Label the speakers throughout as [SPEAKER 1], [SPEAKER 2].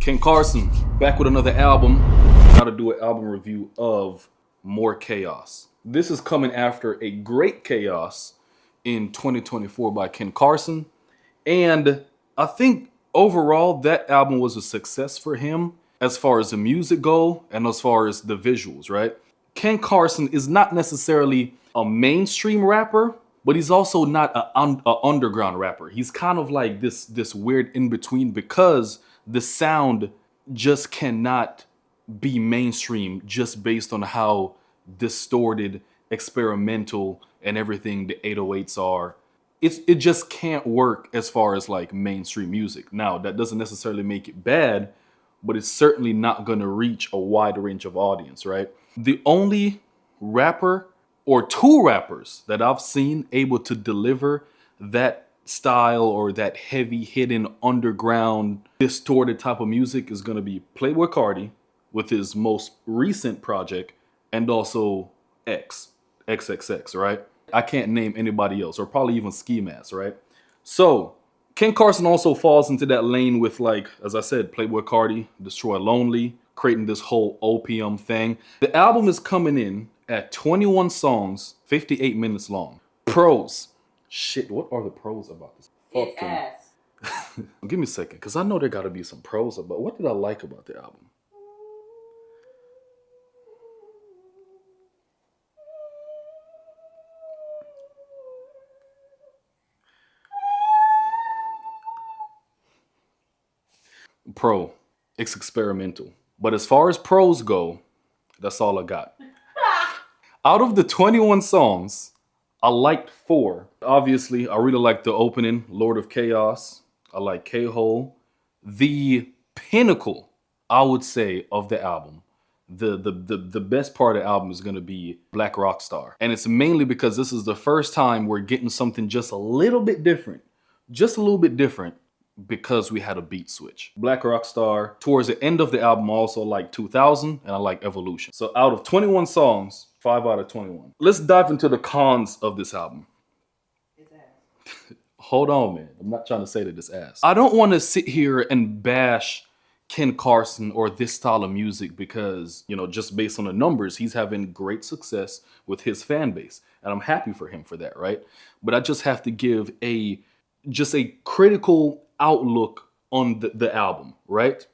[SPEAKER 1] Ken Carson, back with another album. Now to do an album review of More Chaos. This is coming after a great Chaos in 2024 by Ken Carson. And I think overall that album was a success for him as far as the music go and as far as the visuals, right? Ken Carson is not necessarily a mainstream rapper, but he's also not an underground rapper. He's kind of like this weird in between because the sound just cannot be mainstream just based on how distorted, experimental, and everything the 808s are. It just can't work as far as like mainstream music. Now, that doesn't necessarily make it bad, but it's certainly not going to reach a wide range of audience, right? The only rapper or two rappers that I've seen able to deliver that style or that heavy hitting underground distorted type of music is going to be Playboi Carti with his most recent project and also XXX, right? I can't name anybody else, or probably even Ski Mask, right? So Ken Carson also falls into that lane with, like, as I said, Playboi Carti, Destroy Lonely, creating this whole opium thing. The album is coming in at 21 songs, 58 minutes long. Pros. Shit, what are the pros about this?
[SPEAKER 2] It's ass.
[SPEAKER 1] Give me a second, because I know there got to be some pros about. What did I like about the album? Pro, it's experimental. But as far as pros go, that's all I got. Out of the 21 songs, I liked 4. Obviously, I really liked the opening, Lord of Chaos. I like K-Hole. The pinnacle, I would say, of the album, the best part of the album is going to be Black Rockstar. And it's mainly because this is the first time we're getting something just a little bit different. Just a little bit different. Because we had a beat switch. Black Rockstar, towards the end of the album, I also like 2000 and I like Evolution. So out of 21 songs, 5 out of 21. Let's dive into the cons of this album.
[SPEAKER 2] It's ass.
[SPEAKER 1] Hold on, man. I'm not trying to say that it's ass. I don't want to sit here and bash Ken Carson or this style of music because, you know, just based on the numbers, he's having great success with his fan base. And I'm happy for him for that, right? But I just have to give a critical outlook on the album, right?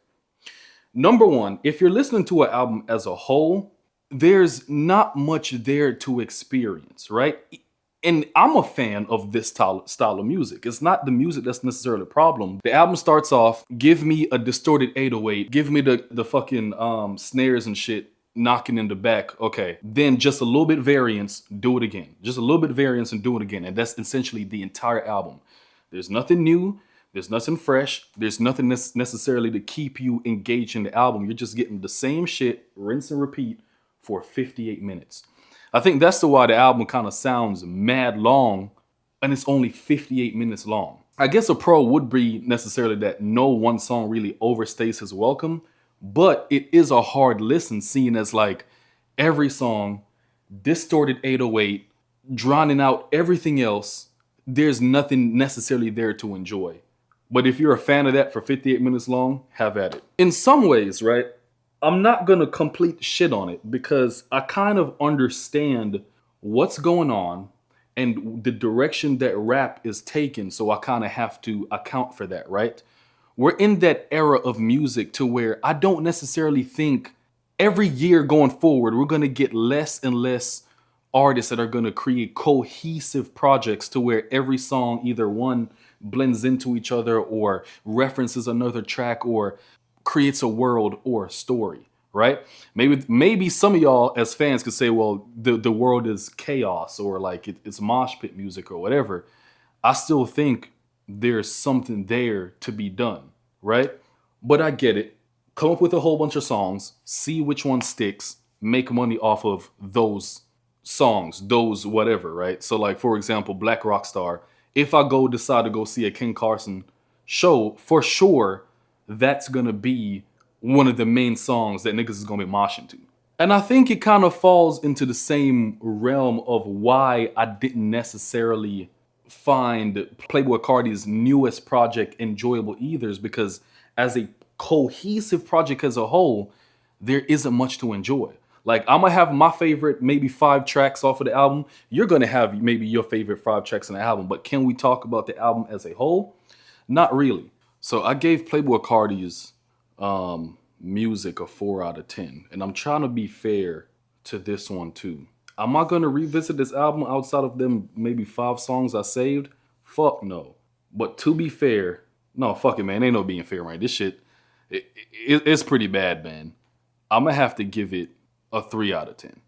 [SPEAKER 1] Number one, if you're listening to an album as a whole, there's not much there to experience, right? And I'm a fan of this style of music. It's not the music that's necessarily a problem. The album starts off, give me a distorted 808, give me the fucking snares and shit knocking in the back. Okay, then just a little bit variance, do it again. Just a little bit variance and do it again. And that's essentially the entire album. There's nothing new. There's nothing fresh. There's nothing necessarily to keep you engaged in the album. You're just getting the same shit, rinse and repeat for 58 minutes. I think that's why the album kind of sounds mad long and it's only 58 minutes long. I guess a pro would be necessarily that no one song really overstays his welcome, but it is a hard listen seeing as like every song, distorted 808, drowning out everything else. There's nothing necessarily there to enjoy. But if you're a fan of that for 58 minutes long, have at it. In some ways, right, I'm not going to complete shit on it because I kind of understand what's going on and the direction that rap is taken. So I kind of have to account for that, right? We're in that era of music to where I don't necessarily think every year going forward, we're going to get less and less artists that are going to create cohesive projects to where every song either one blends into each other or references another track or creates a world or a story, right? Maybe some of y'all as fans could say, well, the world is chaos or like it's mosh pit music or whatever. I still think there's something there to be done, right? But I get it. Come up with a whole bunch of songs, see which one sticks, make money off of those songs, those whatever, right? So like, for example, Black Rockstar, if I decide to go see a Ken Carson show, for sure, that's going to be one of the main songs that niggas is going to be moshing to. And I think it kind of falls into the same realm of why I didn't necessarily find Playboi Carti's newest project enjoyable either, is because as a cohesive project as a whole, there isn't much to enjoy. Like I'm gonna have my favorite maybe 5 tracks off of the album. You're gonna have maybe your favorite 5 tracks in the album, but can we talk about the album as a whole? Not really. So I gave Playboy Cardi's music a 4 out of 10, and I'm trying to be fair to this one too. Am I gonna revisit this album outside of them maybe 5 songs I saved? Fuck no. But to be fair, no, fuck it, man. Ain't no being fair, right? This shit, it's pretty bad, man. I'm gonna have to give it a 3 out of 10.